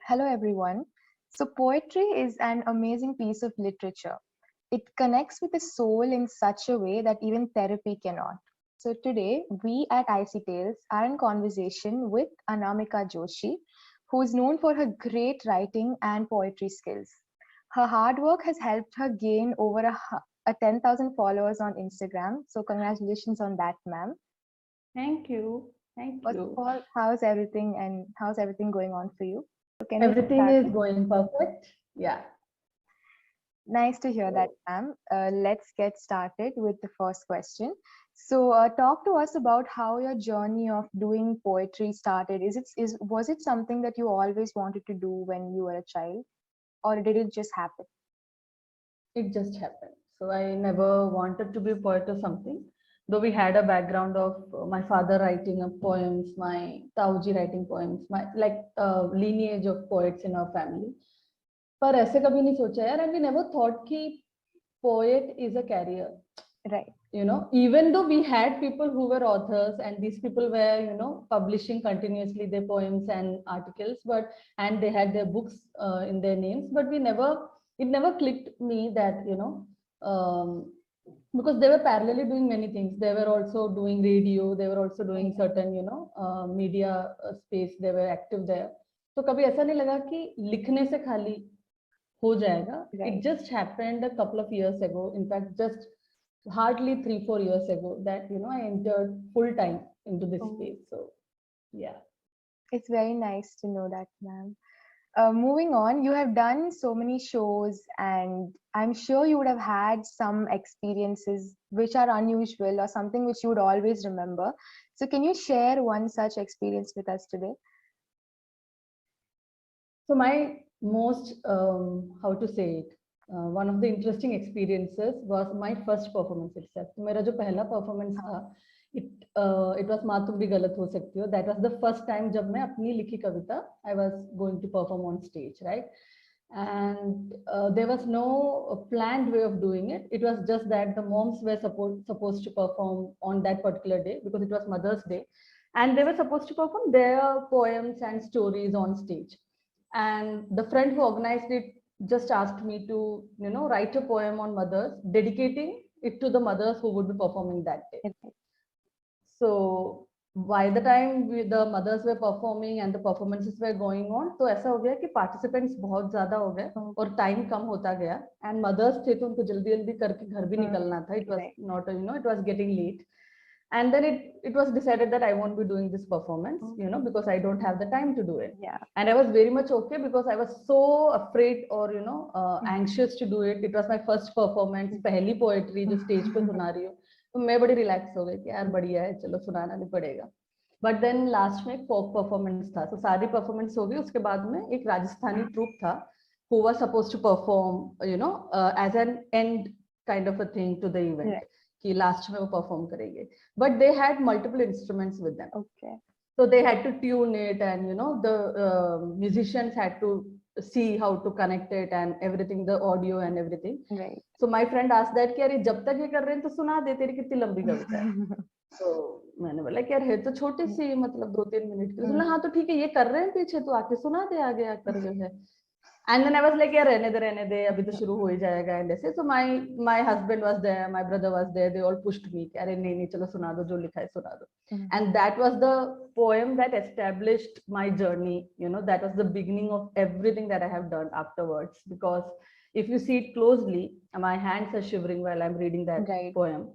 Hello, everyone. So, poetry is an amazing piece of literature. It connects with the soul in such a way that even therapy cannot. So, today we at IC Tales are in conversation with Anamika Joshi, who is known for her great writing and poetry skills. Her hard work has helped her gain over a 10,000 followers on Instagram. So, congratulations on that, ma'am. Thank you. Thank First of you. all, how's everything and how's everything going on for you? So, can we get Everything is started? going perfect. Yeah. Nice to hear that, So, ma'am. Let's get started with the first question. So, talk to us about how your journey of doing poetry started. Was it something that you always wanted to do when you were a child, or did it just happen? it just happened. So I never wanted to be a poet or something. Though we had a background of my father writing of poems, my Tauji writing poems, my like lineage of poets in our family. पर ऐसे कभी नहीं सोचा यार, and we never thought कि poet is a career. Right. Even though we had people who were authors and these people were publishing continuously their poems and articles, but and they had their books in their names, but it never clicked me that because they were parallelly doing many things. They were also doing radio, they were also doing certain media space, they were active there. तो कभी ऐसा नहीं लगा कि लिखने से खाली हो जाएगा. It just happened a couple of years ago, in fact just hardly 3-4 years ago, that I entered full time into this space. So yeah, It's very nice to know that, ma'am. Moving on, you have done so many shows, and I'm sure you would have had some experiences which are unusual or something which you would always remember. So, can you share one such experience with us today? so my most how to say it, one of the interesting experiences was my first performance itself. So मेरा जो पहला performance था, it was माँ तुम भी गलत हो सकती हो. That was the first time जब मैं अपनी लिखी कविता I was going to perform on stage, right? And there was no planned way of doing it. It was just that the moms were supposed to perform on that particular day because it was Mother's Day, and they were supposed to perform their poems and stories on stage. And the friend who organized it just asked me to write a poem on mothers, dedicating it to the mothers who would be performing that day. So by the time the mothers were performing and the performances were going on, तो ऐसा हो गया कि participants बहुत ज़्यादा हो गए और time कम होता गया, and mothers थे तो उनको जल्दी जल्दी करके घर भी निकलना था. It was not, it was getting late, and then it was decided that I won't be doing this performance, because I don't have the time to do it. Yeah. And I was very much okay because I was so afraid or anxious to do it. It was my first performance, पहली poetry जो stage पे सुना रही हूँ. तो मैं बड़ी relax हो गई कि यार बढ़िया है, चलो सुनाना नहीं पड़ेगा. बट देन लास्ट में एक फोक परफॉर्मेंस था, तो सारी परफॉर्मेंस हो गई. उसके बाद में एक राजस्थानी ट्रूप था who was supposed to perform as an end kind of a thing to the event, कि लास्ट में वो परफॉर्म करेंगे. But they had multiple instruments with them. Okay. So they had to tune it, and the musicians had to see how to connect it and everything, the audio and everything. Right. So my friend asked that कि अरे जब तक ये कर रहे हैं तो सुना दे, तेरी कितनी लंबी कविता है. तो मैंने बोला कि यार है तो छोटी सी, मतलब 2-3 मिनट की. बोला हाँ तो ठीक है, ये कर रहे हैं पीछे, तो आके सुना दे आगे आकर जो है. And then I was like, यार रहने दे, अभी तो शुरू हो ही जाएगा. And ऐसे, so my husband was there, my brother was there, they all pushed me कि अरे नहीं चलो सुना दो, जो लिखा है सुना दो. And that was the poem that established my journey. That was the beginning of everything that I have done afterwards, because if you see it closely, my hands are shivering while I'm reading that poem.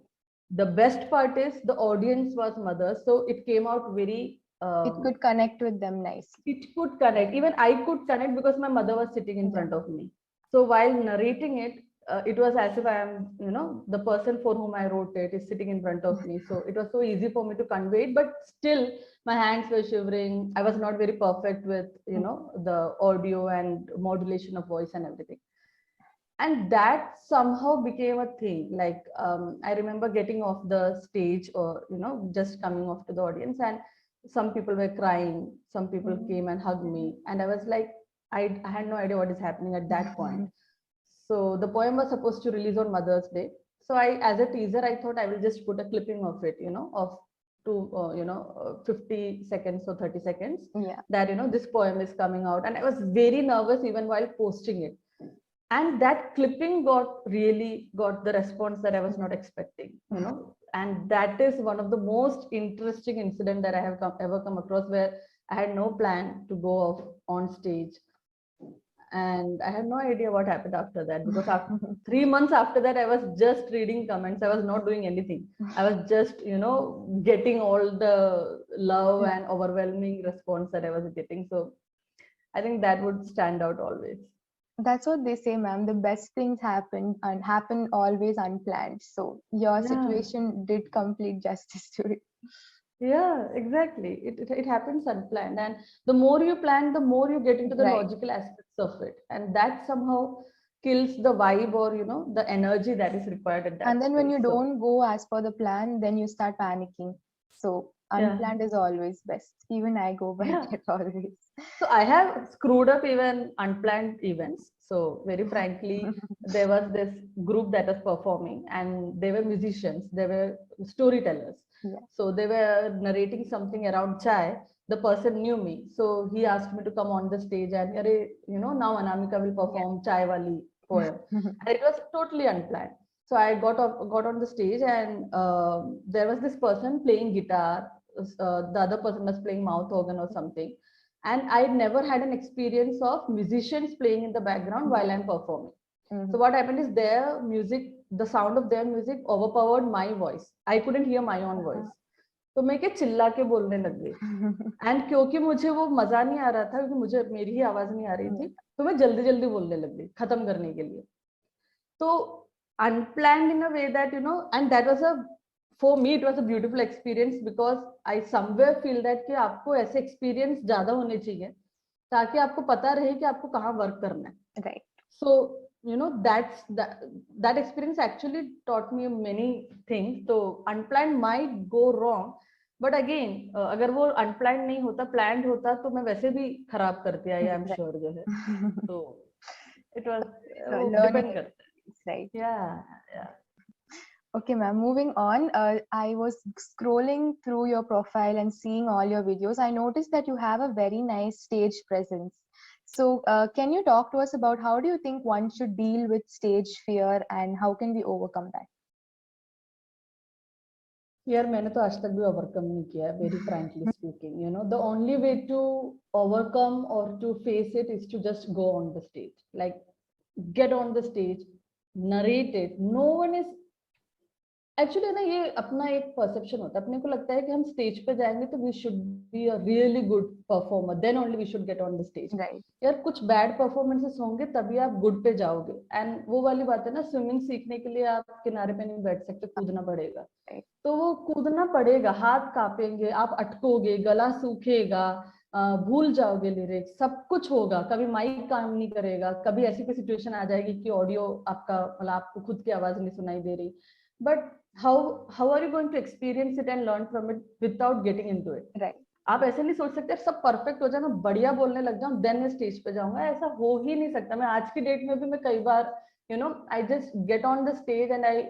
The best part is the audience was mothers, so it came out very it could connect with them nicely. It could connect. Even I could connect because my mother was sitting in front of me. So while narrating it, it was as if I am, the person for whom I wrote it is sitting in front of me. So it was so easy for me to convey it, but still my hands were shivering. I was not very perfect with, the audio and modulation of voice and everything. And that somehow became a thing. Like I remember getting off the stage, or just coming off to the audience, and some people were crying, some people came and hugged me, and I was like, I had no idea what is happening at that point. So the poem was supposed to release on Mother's Day. So I, as a teaser, I thought I will just put a clipping of it, of to 50 seconds or 30 seconds Yeah. that this poem is coming out, and I was very nervous even while posting it. And that clipping really got the response that I was not expecting, and that is one of the most interesting incident that I have ever come across, where I had no plan to go off on stage, and I had no idea what happened after that, because after 3 months after that, I was just reading comments. I was not doing anything. I was just getting all the love and overwhelming response that I was getting. So I think that would stand out always. That's what they say, ma'am. The best things happen and happen always unplanned. So your Yeah. situation did complete justice to it. Yeah, exactly. It happens unplanned. And the more you plan, the more you get into the Right. logical aspects of it. And that somehow kills the vibe, or, the energy that is required at And that then when you space. So, don't go as per the plan, then you start panicking. So yeah. unplanned is always best. Even I go by Yeah. that always. So I have screwed up even unplanned events. So very frankly, there was this group that was performing, and they were musicians, they were storytellers. Yeah. So they were narrating something around chai. The person knew me, so he asked me to come on the stage, and now Anamika will perform chai wali poem, and it was totally unplanned. So I got on the stage, and there was this person playing guitar. The other person was playing mouth organ or something, and I never had an experience of musicians playing in the background while I'm performing. So what happened is, their music, the sound of their music overpowered my voice. I couldn't hear my own voice. तो मैं क्या चिल्ला के बोलने लग गई, and क्योंकि मुझे वो मजा नहीं आ रहा था, क्योंकि मुझे मेरी ही आवाज नहीं आ रही थी, तो मैं जल्दी जल्दी बोलने लग गई खत्म करने के लिए. तो unplanned in a way that and that was for me it was a beautiful experience, because I somewhere feel that कि आपको ऐसे experience ज्यादा होने चाहिए ताकि आपको पता रहे कि आपको कहाँ work करना है. Right. So that experience actually taught me many things. So unplanned might go wrong, but again अगर वो unplanned नहीं होता, planned होता, तो मैं वैसे भी खराब करती आई, I'm sure जो है. So it was Learning depend करता है. right. Yeah, yeah. Okay, ma'am. Moving on, I was scrolling through your profile and seeing all your videos. I noticed that you have a very nice stage presence. So, can you talk to us about how do you think one should deal with stage fear and how can we overcome that? यार मैंने तो आज तक भी overcome नहीं किया है, very frankly speaking. The only way to overcome और to face it is to just go on the stage, like get on the stage, narrate it. No one is actually ना, ये अपना एक परसेप्शन होता है. अपने को लगता है कि हम स्टेज पे जाएंगे तो we should be a really good performer, then only we should get on the stage. यार कुछ बैड परफॉर्मेंसेस होंगे तभी आप गुड पे जाओगे. एंड वो वाली बात है ना, स्विमिंग सीखने के लिए आप किनारे पे नहीं बैठ सकते, कूदना पड़ेगा. तो वो कूदना पड़ेगा, हाथ कांपेंगे, आप अटकोगे, गला सूखेगा, भूल जाओगे लिरिक्स, सब कुछ होगा. कभी माइक काम नहीं करेगा, कभी ऐसी कोई सिचुएशन आ जाएगी कि ऑडियो आपका मतलब आपको खुद की आवाज नहीं सुनाई दे रही. But how are you going to experience it and learn from it without getting into it? Right. आप ऐसे नहीं सोच सकते सब परफेक्ट हो जाए, मैं बढ़िया बोलने लग जाऊं देन मैं स्टेज पे जाऊंगा. ऐसा हो ही नहीं सकता. मैं आज की डेट में भी मैं कई बार I just get on the stage and I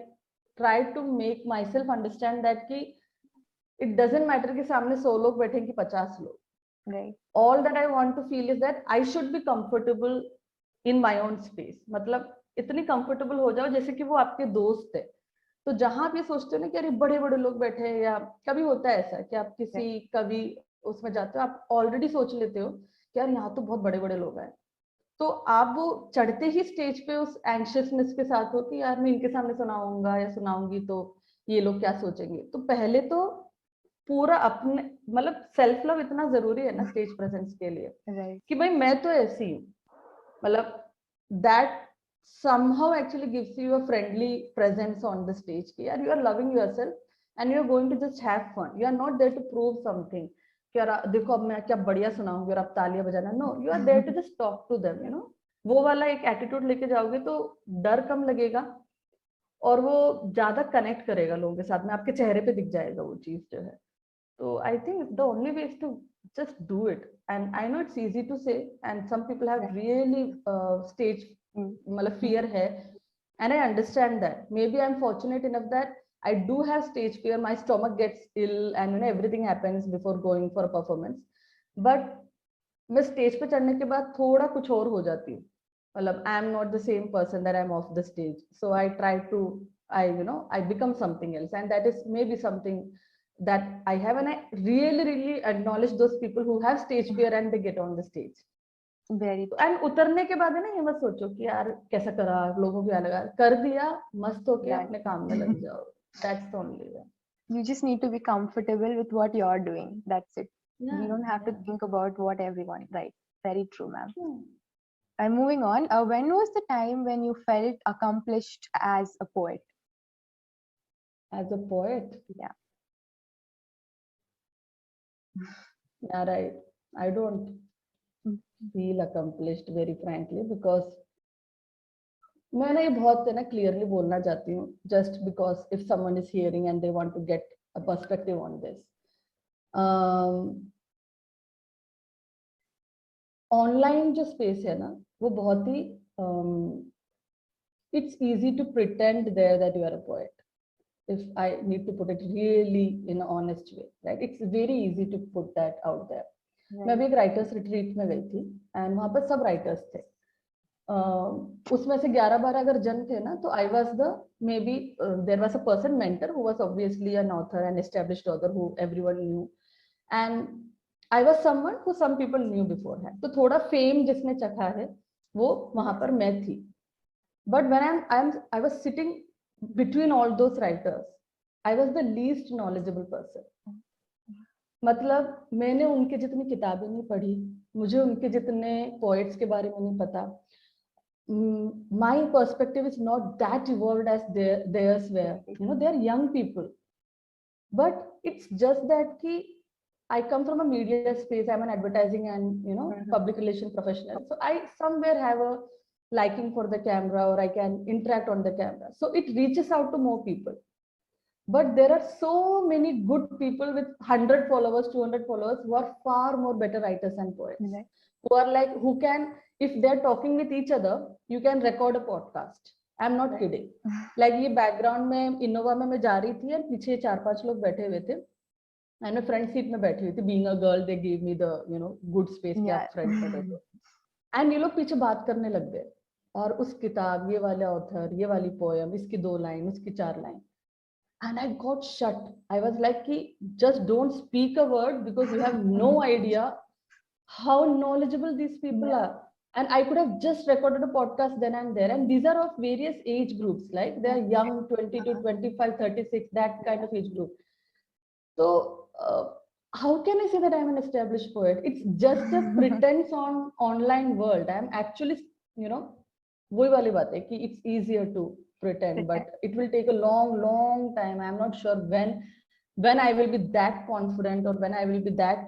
try to make myself understand that कि इट डजेंट मैटर कि सामने 100 लोग बैठे कि 50 लोग. All that I want to feel is that I should be comfortable in my own space. मतलब इतनी comfortable हो जाओ जैसे कि वो आपके दोस्त है. तो जहां आप ये सोचते हो ना कि अरे बड़े बड़े लोग बैठे हैं, या कभी होता है ऐसा कि आप किसी कभी उसमें जाते हो, आप ऑलरेडी सोच लेते हो कि यार यहाँ तो बहुत बड़े बड़े लोग हैं, तो आप वो चढ़ते ही स्टेज पे उस एंशियसनेस के साथ हो कि यार मैं इनके सामने सुनाऊंगा या सुनाऊंगी तो ये लोग क्या सोचेंगे. तो पहले तो पूरा अपने मतलब सेल्फ लव इतना जरूरी है ना स्टेज प्रेजेंस के लिए कि भाई मैं तो ऐसी हूँ. मतलब that somehow actually gives you a friendly presence on the stage. You are loving yourself and you are going to just have fun. You are not there to prove something कि यार देखो अब मैं क्या बढ़िया सुनाऊंगी और अब तालियां बजाना. No, you are there to just talk to them. वो वाला एक एटीट्यूड लेके जाओगे तो डर कम लगेगा और वो ज्यादा कनेक्ट करेगा लोगों के साथ में. आपके चेहरे पे दिख जाएगा वो चीज जो है. तो I think the only way is to just do it. And I know it's easy to say, and some people have really stage fear है, and I understand that. Maybe I'm fortunate enough that I do have stage fear. My stomach gets ill, and everything happens before going for a performance. But मैं stage पे चढ़ने के बाद थोड़ा कुछ और हो जाती हूँ. मतलब I am not the same person that I am off the stage. So I try to I become something else, and that is maybe something that I have, and I really acknowledge those people who have stage fear and they get on the stage. Very and उतरने के बाद है ना, ये मत सोचो कि यार कैसा करा, लोगों को क्या लगा, कर दिया, मस्त होके अपने काम में लग जाओ. That's the only way. You just need to be comfortable with what you're doing. That's it. Yeah, You don't have to yeah. think about what everyone, right? Very true, ma'am. Hmm. And moving on, when was the time when you felt accomplished as a poet? As a poet, Yeah. yeah, right. I don't feel accomplished, very frankly, because मैं ना ये बहुत है ना clearly बोलना चाहती हूँ, just because if someone is hearing and they want to get a perspective on this. Online जो स्पेस है ना, वो बहुत ही it's easy to pretend there that you are a poet, if I need to put it really in an honest way, right? It's very easy to put that out there. मैं भी एक writers retreat में गई थी, and वहां पर सब writers थे. उसमें से 11-12 अगर जन थे ना, तो I was the maybe there was a person mentor who was obviously an author, an established author who everyone knew, and I was someone who some people knew beforehand. तो थोड़ा fame जिसने चखा है वो वहां पर मैं थी. But when I was sitting between all those writers, I was the least knowledgeable person. मतलब मैंने उनके जितनी किताबें नहीं पढ़ी, मुझे उनके जितने पोएट्स के बारे में नहीं पता. My perspective is not that evolved as theirs were. They are young people, but it's just that I come from a media space. I'm an advertising and public relation professional, so I somewhere have a liking for the camera, or I can interact on the camera, so it reaches out to more people. But there are so many good people with 100 followers, 200 followers, who are far more better writers and poets, who are like, who can, if they're talking with each other, you can record a podcast. I'm not kidding. Like ये background में Innova में मैं जा रही थी, और पीछे 4-5 लोग बैठे हुए थे, and मैं फ्रंट सीट में बैठी हुई थी. Being a girl, they gave me the good space कि आप फ्रंट में बैठो. And ये लोग पीछे बात करने लग गए, और उस किताब, ये वाला ऑथर, ये वाली पोएम, इसकी 2 लाइन, उसकी 4 line. And I got shut. I was like, just don't speak a word, because you have no idea how knowledgeable these people are. And I could have just recorded a podcast then and there. And these are of various age groups, like they're young, 20 to 25, 36, that kind of age group. So how can I say that I'm an established poet? It's just a pretense on online world. I'm actually, वही वाली बात है कि it's easier to pretend, but it will take a long time. I'm not sure when I will be that confident, or when I will be that.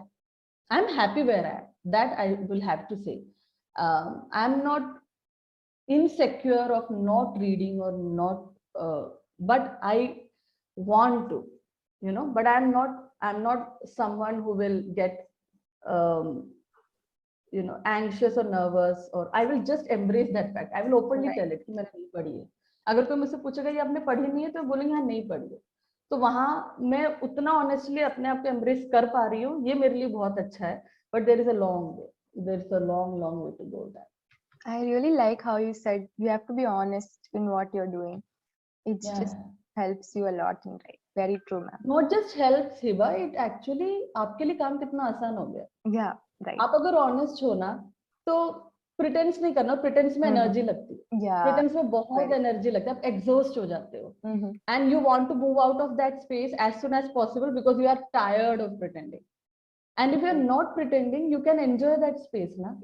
I'm happy where I am, that I will have to say. I'm not insecure of not reading or not, but I want to, but I'm not someone who will get anxious or nervous, or I will just embrace that fact. I will openly tell it कि मैंने नहीं पढ़ी है. अगर कोई मुझसे पूछेगा ये आपने पढ़ी नहीं है, तो बोलेंगे हाँ नहीं पढ़ी है. तो वहां मैं उतना ऑनेस्टली अपने आप को एम्ब्रेस कर पा रही हूँ, ये मेरे लिए बहुत अच्छा है. But there is a long way, there is a long way to go. That I really like how you said you have to be honest in what you're doing. It just helps you a lot in life. Very true, ma'am. Not just helps, Hiba, it actually आपके लिए काम कितना आसान हो गया. Yeah, right. आप अगर honest हो ना, तो प्रिटेंस नहीं करना. प्रिटेंस में एनर्जी लगती है. प्रिटेंस में बहुत एनर्जी लगता है, आप एग्जॉस्ट हो जाते हो, and you want to move out of that space as soon as possible, because you are tired of pretending. And if you are not pretending, you can enjoy that space ना.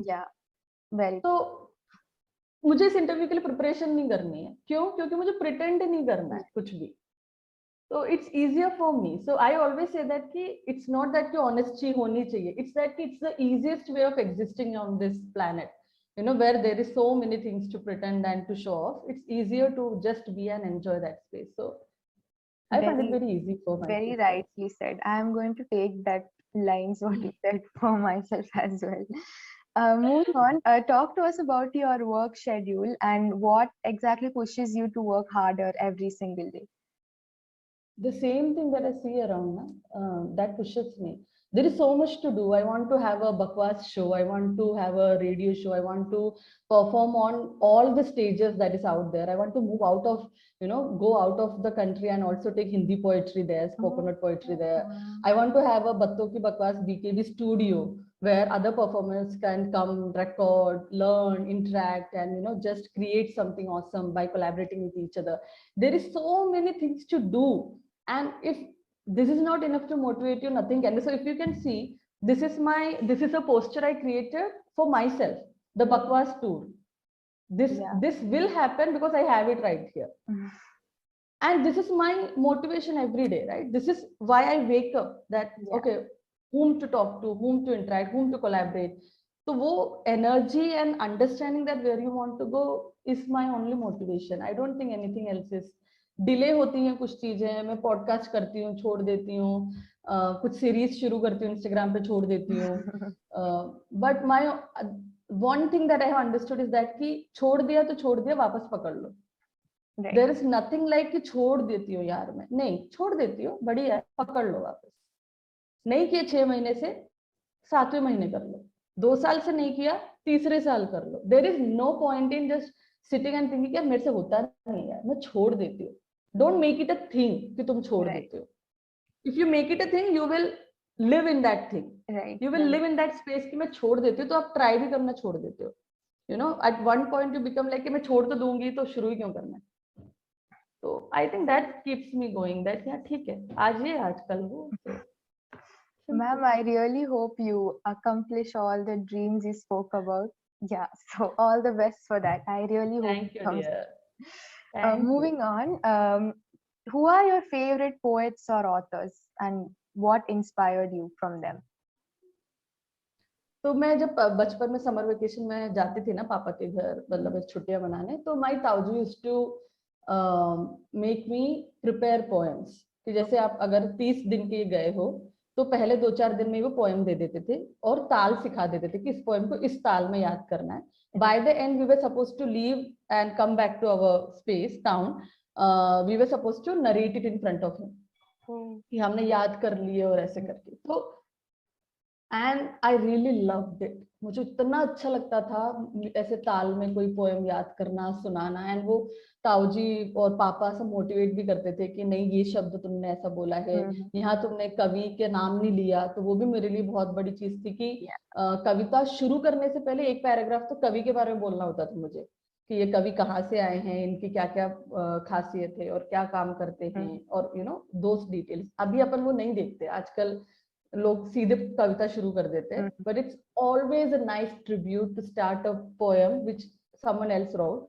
तो मुझे इस interview के लिए preparation नहीं करनी है. क्यों? क्योंकि मुझे प्रिटेंड नहीं करना है कुछ भी. So it's easier for me. So I always say that it's not that honesty honi chahiye. It's that it's the easiest way of existing on this planet. Where there is so many things to pretend and to show off. It's easier to just be and enjoy that space. So I find it very easy for myself. Very rightly said. I am going to take that lines what you said for myself as well. Moving on, talk to us about your work schedule and what exactly pushes you to work harder every single day. the same thing that I see around, that pushes me. There is so much to do. I want to have a bakwas show. I want to have a radio show. I want to perform on all the stages that is out there. I want to move out of, go out of the country and also take Hindi poetry there, spoken word poetry there. Wow. I want to have a Batto Ki Bakwas BKB studio where other performers can come, record, learn, interact, and just create something awesome by collaborating with each other. There is so many things to do, and if this is not enough to motivate you, nothing can. So if you can see, this is a poster I created for myself, the Bakwas tour. This will happen because I have it right here. And this is my motivation every day, right? This is why I wake up, that okay, whom to talk to, whom to interact, whom to collaborate. So wo energy and understanding that where you want to go is my only motivation. I don't think anything else is. Delay होती हैं कुछ चीजें, मैं podcast करती हूँ, छोड़ देती हूँ, कुछ सीरीज शुरू करती हूँ, इंस्टाग्राम पे छोड़ देती हूँ. But my one thing that I have understood is that कि छोड़ दिया तो छोड़ दिया, वापस पकड़ लो. देयर इज नथिंग लाइक कि छोड़ देती हो यार, मैं नहीं छोड़ देती हो, बढ़िया है, पकड़ लो वापस. नहीं किए 6 महीने से 7वें महीने कर लो, 2 साल से नहीं किया 3रे साल कर लो. There is no point in just sitting and thinking कि मेरे से होता नहीं है, मैं छोड़ देती हूँ. Don't make it a thing कि तुम छोड़ देते हो. If you make it a thing, you will live in that thing, you will live in that space कि मैं छोड़ देती हूँ. तो आप ट्राई भी करना छोड़ देते हो. At one point you become like कि मैं छोड़ तो दूंगी, तो शुरू ही क्यों करना है. तो I think that keeps me going, that यार ठीक है, आज ये आज कल वो. Ma'am, I really hope you accomplish all the dreams you spoke about. Yeah, so all the best for that. I really hope Thank you, it comes. dear. Moving on, who are your favorite poets or authors, and what inspired you from them? तो मैं जब बचपन में summer vacation में जाती थी ना पापा के घर, मतलब छुट्टियां मनाने, तो माय ताऊजी used to make me prepare poems. कि जैसे आप अगर 30 दिन के गए हो, तो पहले 2-4 दिन में वो पोएम दे देते थे और ताल सिखा देते थे कि इस पोएम को इस ताल में याद करना है. By the end we were supposed to leave and come back to our space town. We were supposed to narrate it in front of him कि हमने याद कर लिए और ऐसे करके. तो and I really loved it. मुझे इतना अच्छा लगता था ऐसे ताल में कोई पोएम याद करना, सुनाना. एंड वो ताऊजी और पापा सब मोटिवेट भी करते थे कि नहीं, ये शब्द तुमने ऐसा बोला है, यहाँ तुमने कवि के नाम नहीं लिया. तो वो भी मेरे लिए बहुत बड़ी चीज थी कि कविता शुरू करने से पहले एक पैराग्राफ तो कवि के बारे में बोलना होता था मुझे, कि ये कवि कहाँ से आए हैं, इनकी क्या क्या खासियत है और क्या काम करते हैं, और दोस्त डिटेल्स. अभी अपन वो नहीं देखते, आजकल लोग सीधे कविता शुरू कर देते हैं. But it's always a nice tribute to start a poem which someone else wrote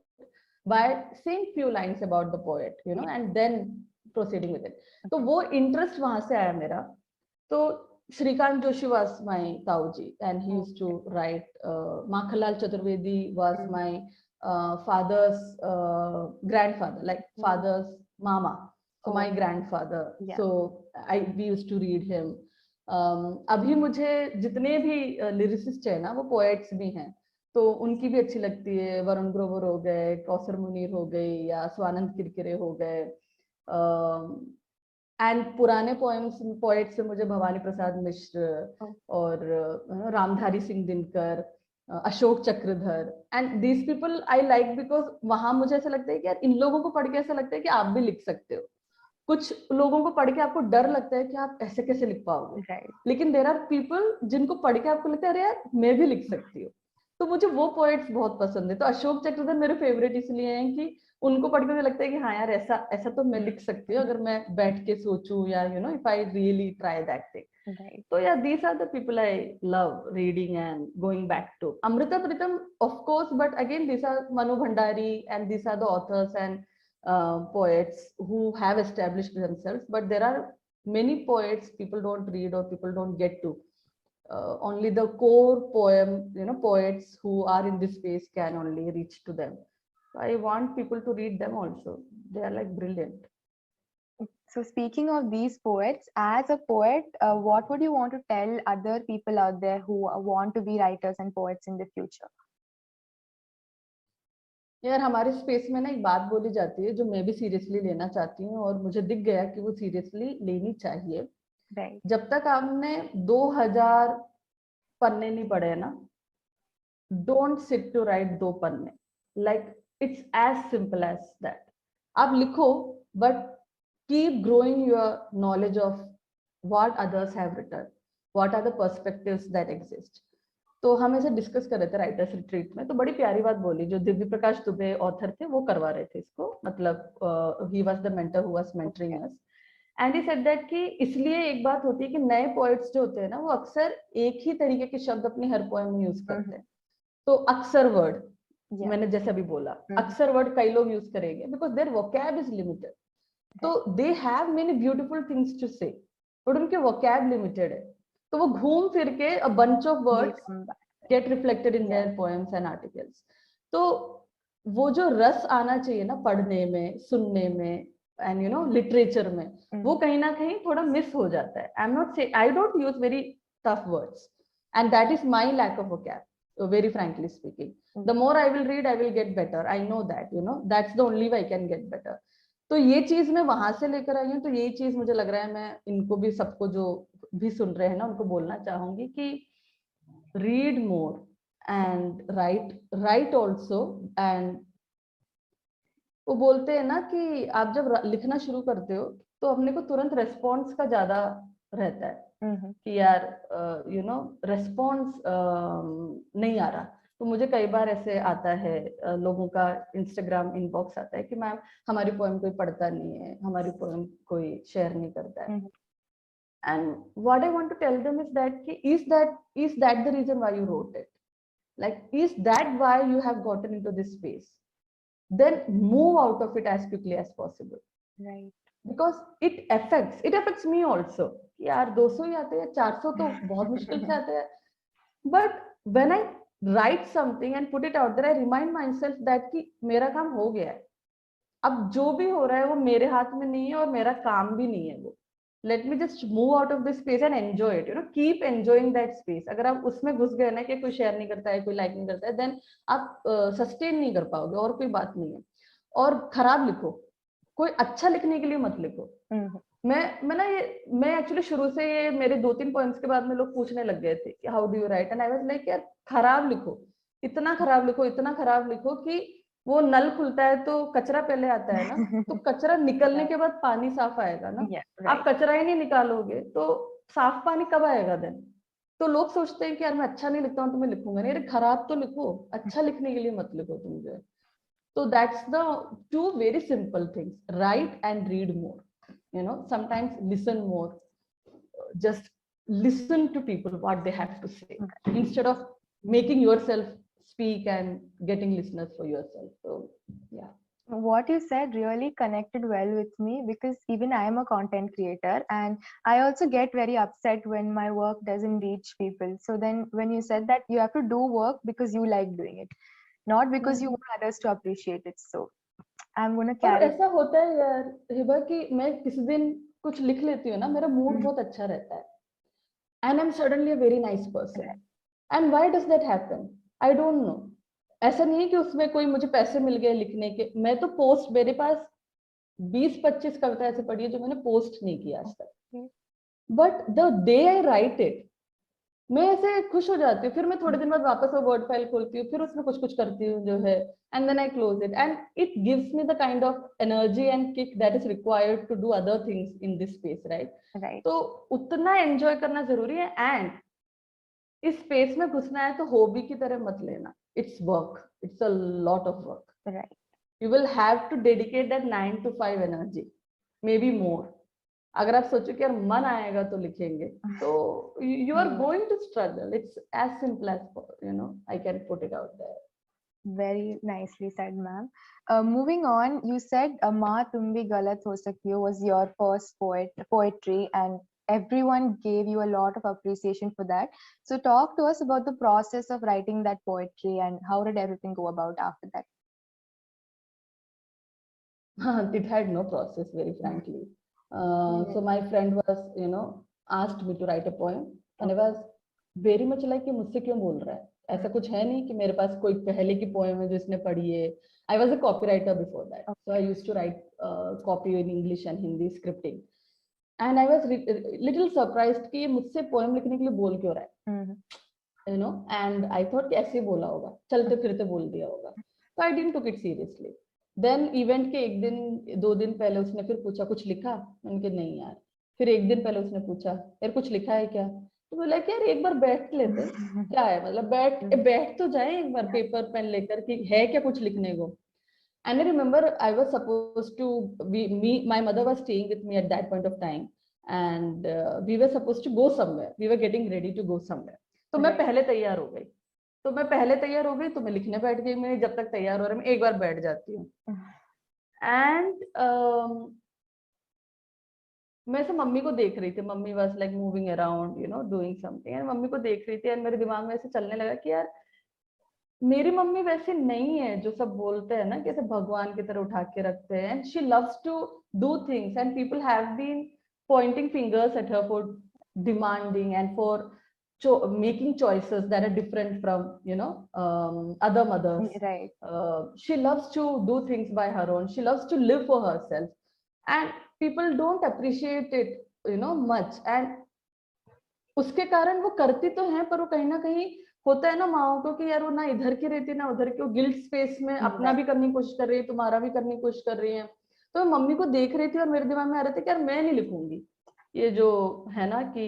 by saying few lines about the poet, and then proceeding with it. तो वो interest वहां से आया मेरा. तो श्रीकांत जोशी was my ताऊजी, and he used to write. Makhalal Chaturvedi was my father's grandfather, like father's mama, so my grandfather. So we used to read him. अभी मुझे जितने भी लिरिसिस्ट है ना, वो पोएट्स भी हैं, तो उनकी भी अच्छी लगती है. वरुण ग्रोवर हो गए, कौसर मुनीर हो गई, या स्वानंद किरकिरे हो गए. एंड पुराने पोएट्स से मुझे भवानी प्रसाद मिश्र और Ramdhari Singh Dinkar, Ashok Chakradhar, and these people I like because वहां मुझे ऐसा लगता है कि यार इन लोगों को पढ़ के ऐसा लगता है कि आप भी लिख सकते हो. कुछ लोगों को पढ़ के आपको डर लगता है कि आप ऐसे कैसे लिख पाओगे, लेकिन देयर आर पीपल जिनको पढ़ के आपको लगता है अरे यार मैं भी लिख सकती हूँ. तो मुझे वो पोएट्स बहुत पसंद है. तो अशोक चक्रधर मेरे फेवरेट इसलिए हैं कि उनको पढ़ के मुझे लगता है कि हाँ यार ऐसा ऐसा तो मैं लिख सकती हूँ अगर मैं बैठ के सोचूं, या if I really try that thing. तो या these are the people I love reading and going back to. Amrita Pritam of course, but again these are Manu Bhandari, and these are the authors and poets who have established themselves. But there are many poets people don't read or people don't get to. Only the core poets who are in this space can only reach to them. So I want people to read them also. They are like brilliant. So speaking of these poets, as a poet, what would you want to tell other people out there who want to be writers and poets in the future? यार हमारे space में ना एक बात बोली जाती है जो मैं भी सीरियसली लेना चाहती हूँ, और मुझे दिख गया कि वो सीरियसली लेनी चाहिए। Right. जब तक आपने 2000 पन्ने नहीं पढ़े ना, डोंट सिट टू राइट 2 पन्ने। Like it's as simple as that. आप लिखो, but keep growing your knowledge of what others have written, what are the perspectives that exist. तो हम ऐसे डिस्कस कर रहे थे राइटर्स रिट्रीट में, तो बड़ी प्यारी बात बोली, जो दिव्य प्रकाश दुबे ऑथर थे वो करवा रहे थे इसको, मतलब he was the mentor who was mentoring us. And he said that कि इसलिए एक बात होती है कि नए पोएट्स जो होते हैं ना, वो अक्सर एक ही तरीके के शब्द अपनी हर पोएम में यूज करते हैं। तो अक्सर वर्ड, मैंने जैसे अभी बोला, अक्सर वर्ड कई लोग यूज करेंगे because their vocab is limited. तो they have many beautiful things to say, but उनके वोकैब लिमिटेड है, तो वो घूम फिर के a bunch of words get reflected in their poems and articles. तो वो जो रस आना चाहिए ना पढ़ने में, सुनने में, एंड यू नो लिटरेचर में, वो कहीं ना कहीं थोड़ा मिस हो जाता है। आई am not say, I don't use very tough words, and that is my lack of vocab, very frankly speaking. The more I will read, I will get better. I know that, you know, that's the only way I can get better. तो ये चीज मैं वहां से लेकर आई हूँ, तो यही चीज मुझे लग रहा है मैं इनको भी, सबको जो भी सुन रहे हैं ना, उनको बोलना चाहूंगी कि read more and right also. And वो बोलते हैं ना कि आप जब लिखना शुरू करते हो तो अपने को तुरंत रेस्पॉन्स का ज्यादा रहता है कि यार यू नो रेस्पॉन्स नहीं आ रहा। तो मुझे कई बार ऐसे आता है, लोगों का इंस्टाग्राम इनबॉक्स आता है कि मैम हमारी पोएम कोई पढ़ता नहीं है, हमारी पोएम कोई शेयर नहीं करता है। And what I want to tell them is that कि is that the reason why you wrote it, like is that why you have gotten into this space, then move out of it as quickly as possible, Right. because it affects me also। यार 200 ही आते हैं, 400 तो बहुत मुश्किल से आते हैं, but when I write something and put it out there, I remind myself that कि मेरा काम हो गया है, अब जो भी हो रहा है वो मेरे हाथ में नहीं है और मेरा काम भी नहीं है वो। Let me just move out of this space and enjoy it, you know, keep enjoying that space. अगर आप उसमें घुस गए ना कि कोई शेयर नहीं करता है, कोई लाइक नहीं करता है, देन आप सस्टेन नहीं कर पाओगे, और कोई बात नहीं है। और खराब लिखो, कोई अच्छा लिखने के लिए मत लिखो। मैं एक्चुअली शुरू से ये मेरे 2-3 पॉइंट्स के बाद में लोग पूछने लग गए थे कि how do you right, and I was like यार खराब लिखो, इतना खराब लिखो, इतना खराब लिखो कि वो नल खुलता है तो कचरा पहले आता है ना, तो कचरा निकलने के बाद पानी साफ आएगा ना। आप कचरा ही नहीं निकालोगे तो साफ पानी कब आएगा देन? तो लोग सोचते हैं कि यार मैं अच्छा नहीं लिखता हूँ तो मैं लिखूंगा नहीं। अरे खराब तो लिखो, अच्छा लिखने के लिए मत लिखो तुम जो है। So that's the 2 very simple things: write and read more. You know, sometimes listen more. Just listen to people what they have to say instead of making yourself speak and getting listeners for yourself. So yeah. What you said really connected well with me, because even I am a content creator and I also get very upset when my work doesn't reach people. So then when you said that you have to do work because you like doing it, not because you want others to appreciate it. So I'm going to और carry. ऐसा होता है यार हिबा कि मैं किसी दिन कुछ लिख लेती हूँ ना, मेरा मूड बहुत अच्छा रहता है, and I'm suddenly a very nice person. And why does that happen? I don't know. ऐसा नहीं है कि उसमें कोई मुझे पैसे मिल गए लिखने के। मैं तो पोस्ट, मेरे पास 20-25 कविता ऐसे पढ़ी है जो मैंने पोस्ट नहीं किया आज तक, but the day I right it मैं ऐसे खुश हो जाती हूँ। फिर मैं थोड़े दिन बाद वापस वो वर्ड फाइल खोलती हूँ, फिर उसमें कुछ कुछ करती हूँ जो है, and then I close it, and it gives me the kind of energy and kick that is required to do other things in this space, right. तो उतना एंजॉय करना जरूरी है, एंड इस स्पेस में घुसना है तो हॉबी की तरह मत लेना। It's work, it's a lot of work, right. You will have to dedicate that 9 to 5 energy, maybe more. अगर आप सोचो कि यार मन आएगा तो लिखेंगे, तो you are going to struggle. It's as simple as, you know, I can put it out there. Very nicely said, ma'am. Moving on, you said "Ma tum bhi galat ho sakti ho" was your first poetry, and everyone gave you a lot of appreciation for that. So talk to us about the process of writing that poetry and how did everything go about after that? It had no process, very frankly. So my friend was, you know, asked me to write a poem, and I was very much like कि मुझसे क्यों बोल रहा है? ऐसा कुछ है नहीं कि मेरे पास कोई पहले की पोएम है जो इसने पढ़ी है. I was a copywriter before that, so I used to write copy in English and Hindi scripting, and I was little surprised कि ये मुझसे पोएम लिखने के लिए बोल क्यों रहा है, you know, and I thought कि ऐसे बोला होगा, चलते फिरते बोल दिया होगा, so I didn't took it seriously. Then event के एक दिन 2 दिन पहले उसने फिर पूछा कुछ लिखा, मैंने कहा नहीं यार. फिर एक दिन पहले उसने पूछा यार कुछ लिखा है क्या, तो बोला कि यार एक बार बैठ लेते, क्या है मतलब बैठ तो जाए एक बार पेपर पेन लेकर कि है क्या कुछ लिखने को. And I remember I was supposed to my mother was staying with me at that point of time, and we were supposed to go somewhere. We were getting ready to go somewhere. तो मैं पहले तैयार हो गई. तो मैं लिखने बैठ गई. मैं जब तक तैयार हो रहा मैं एक बार बैठ जाती हूँ. And मैं से मम्मी को देख रही थी. Mummy was like moving around, you know, doing something. And mummy को देख रही थी और मेरे दिमाग में ऐसे चलने लगा कि यार मेरी मम्मी वैसे नहीं है जो सब बोलते हैं ना कि ऐसे भगवान की तरह उठा के रखते हैं. And she loves to do things, and people have been pointing fingers at her for demanding and for making choices that are different from, you know, other mothers. Right. She loves to do things by her own. She loves to live for herself, and people don't appreciate it, you know, much. And उसके कारण वो करती तो हैं, पर वो कहीं ना कहीं होता है ना माओ को कि यार वो ना इधर की रहती ना उधर की, वो गिल्ट स्पेस में अपना भी करने की कोशिश कर रही है, तुम्हारा भी करने की कोशिश कर रही है. तो मम्मी को देख रही थी और मेरे दिमाग में आ रहे थे कि यार मैं नहीं लिखूंगी ये जो है ना कि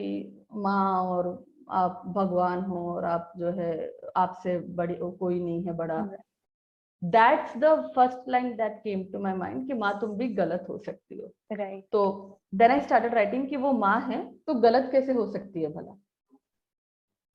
माँ और आप भगवान हो और आप जो है आपसे बड़ी कोई नहीं है बड़ा. That's the first line that came to my mind कि माँ तुम भी गलत हो सकती हो. Right. तो then I started writing कि वो माँ है तो गलत कैसे हो सकती है भला.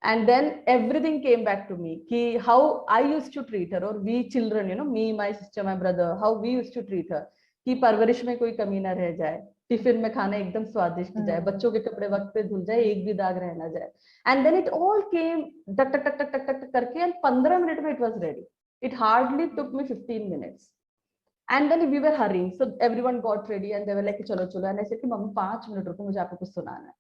And then everything came back to me कि how I used to treat her, or we children, you know, me, my sister, my brother, how we used to treat her कि परवरिश में कोई कमी ना रह जाए, टिफिन में खाना एकदम स्वादिष्ट जाए, बच्चों के कपड़े वक्त पे धुल जाए, एक भी दाग रह ना जाए. And then it all came टक टक टक टक टक करके, and 15 मिनट में it was ready. It hardly took me 15 minutes. And then we were hurrying, so everyone got ready and they were like चलो चलो. And I said कि मम्मी 5 मिनट रुको, मुझे आपको कुछ सुनाना है.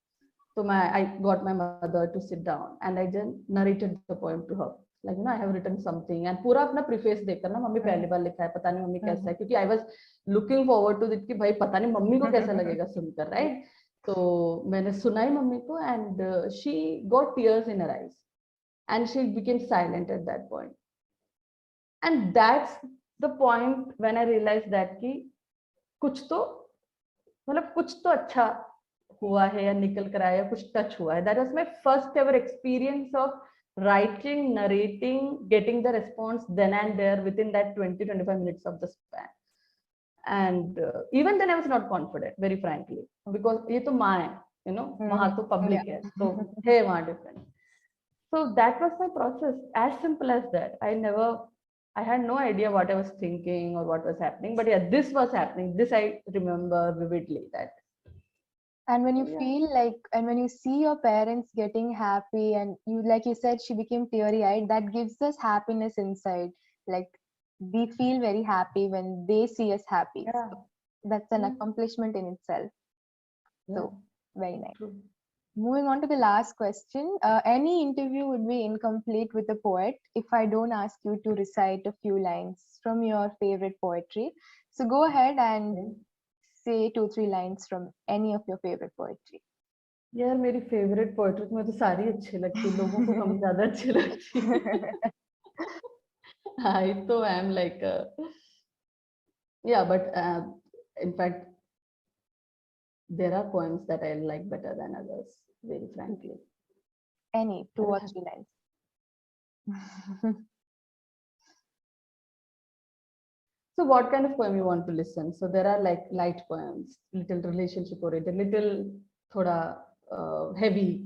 So I got my mother to sit down and I just narrated the poem to her. Like, you know, I have written something, and पूरा अपना preface देखकर ना मम्मी पहली बार लिखा है, पता नहीं मम्मी कैसा है, क्योंकि I was looking forward to it कि भाई पता नहीं मम्मी को कैसा लगेगा सुनकर, right? तो मैंने सुनाई मम्मी को, and she got tears in her eyes and she became silent at that point. And that's the point when I realized that कि कुछ तो मतलब कुछ तो अच्छा हुआ है या निकल कर आया, कुछ टच हुआ है. That was my first ever experience of writing, narrating, getting the response then and there within that 20-25 minutes of the span. And even then I was not confident, very frankly, because ये तो माँ है, you know, वहाँ तो public है, तो है वहाँ different. So that was my process, as simple as that. I had no idea what I was thinking or what was happening, but yeah, this was happening. This I remember vividly. That. And when you feel like, and when you see your parents getting happy, and you, like you said, she became teary-eyed, that gives us happiness inside. Like, we feel very happy when they see us happy. Yeah. So that's an accomplishment in itself. Yeah. So, very nice. True. Moving on to the last question. Any interview would be incomplete with a poet if I don't ask you to recite a few lines from your favorite poetry. So go ahead and say 2-3 lines from any of your favorite poetry. यार मेरी favorite poetry में तो सारी अच्छी लगती है, लोगों को कम ज़्यादा अच्छी लगती है. I तो am like yeah, but in fact there are poems that I like better than others, very frankly. Any 2 or 3 lines. So what kind of poem you want to listen? So there are like light poems, little relationship oriented, little thoda heavy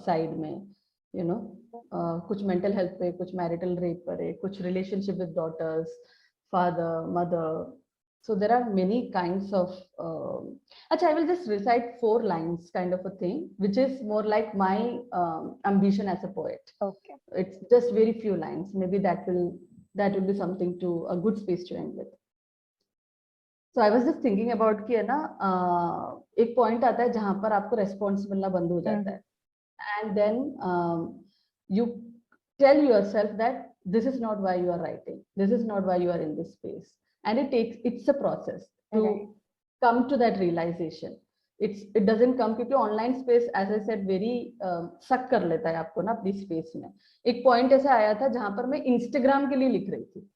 side में, you know, कुछ mental health पे, कुछ marital rape पर है, कुछ relationship with daughters, father, mother. So there are many kinds of. Actually, I will just recite 4 lines, kind of a thing, which is more like my ambition as a poet. Okay. It's just very few lines. Maybe that will be something to a good space to end with. So I was just thinking about कि है ना एक point आता है जहाँ पर आपको response मिलना बंद हो जाता है, and then you tell yourself that this is not why you are writing, this is not why you are in this space. And it's a process to Right. come to that realization. It doesn't come, क्योंकि online space as I said very suck कर लेता है आपको ना अपनी space में. एक point ऐसा आया था जहां पर मैं इंस्टाग्राम के लिए लिख रही थी.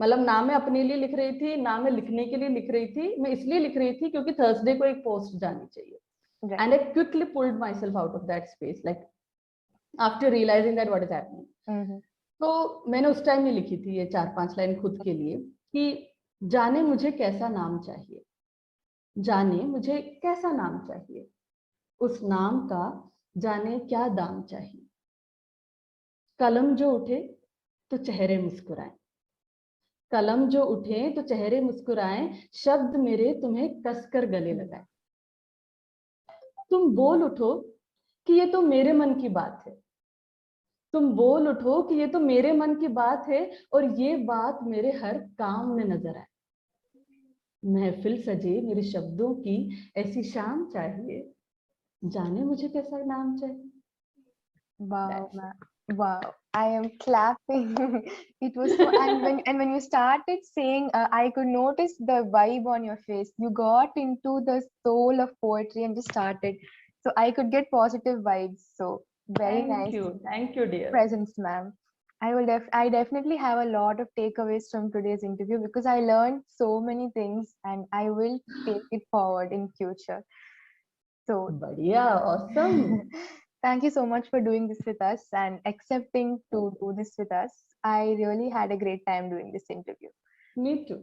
मतलब ना मैं अपने लिए लिख रही थी, ना मैं लिखने के लिए लिख रही थी. मैं इसलिए लिख रही थी क्योंकि थर्सडे को एक पोस्ट जानी चाहिए. And I quickly pulled myself out of that space, like after realising that what is happening. तो मैंने उस टाइम ही लिखी थी ये 4-5 लाइन खुद के लिए कि जाने मुझे कैसा नाम चाहिए, जाने मुझे कैसा नाम चाहिए, उस नाम का जाने क्या दाम चाहिए. कलम जो उठे तो चेहरे मुस्कुराए, कलम जो उठे तो चेहरे मुस्कुराए, शब्द मेरे तुम्हें कसकर गले लगाए. तुम बोल उठो कि ये तो मेरे मन की बात है, तुम बोल उठो कि ये तो मेरे मन की बात है, और ये बात मेरे हर काम में नजर आए. महफिल सजे मेरे शब्दों की ऐसी शाम चाहिए, जाने मुझे कैसा नाम चाहिए. Wow, wow! I am clapping. It was so, and when you started saying, I could notice the vibe on your face. You got into the soul of poetry and just started. So I could get positive vibes. So very nice Thank you, dear. presence, ma'am. I definitely have a lot of takeaways from today's interview because I learned so many things and I will take it forward in future. So बढ़िया, awesome. thank you so much for doing this with us and accepting to do this with us. I really had a great time doing this interview. Me too.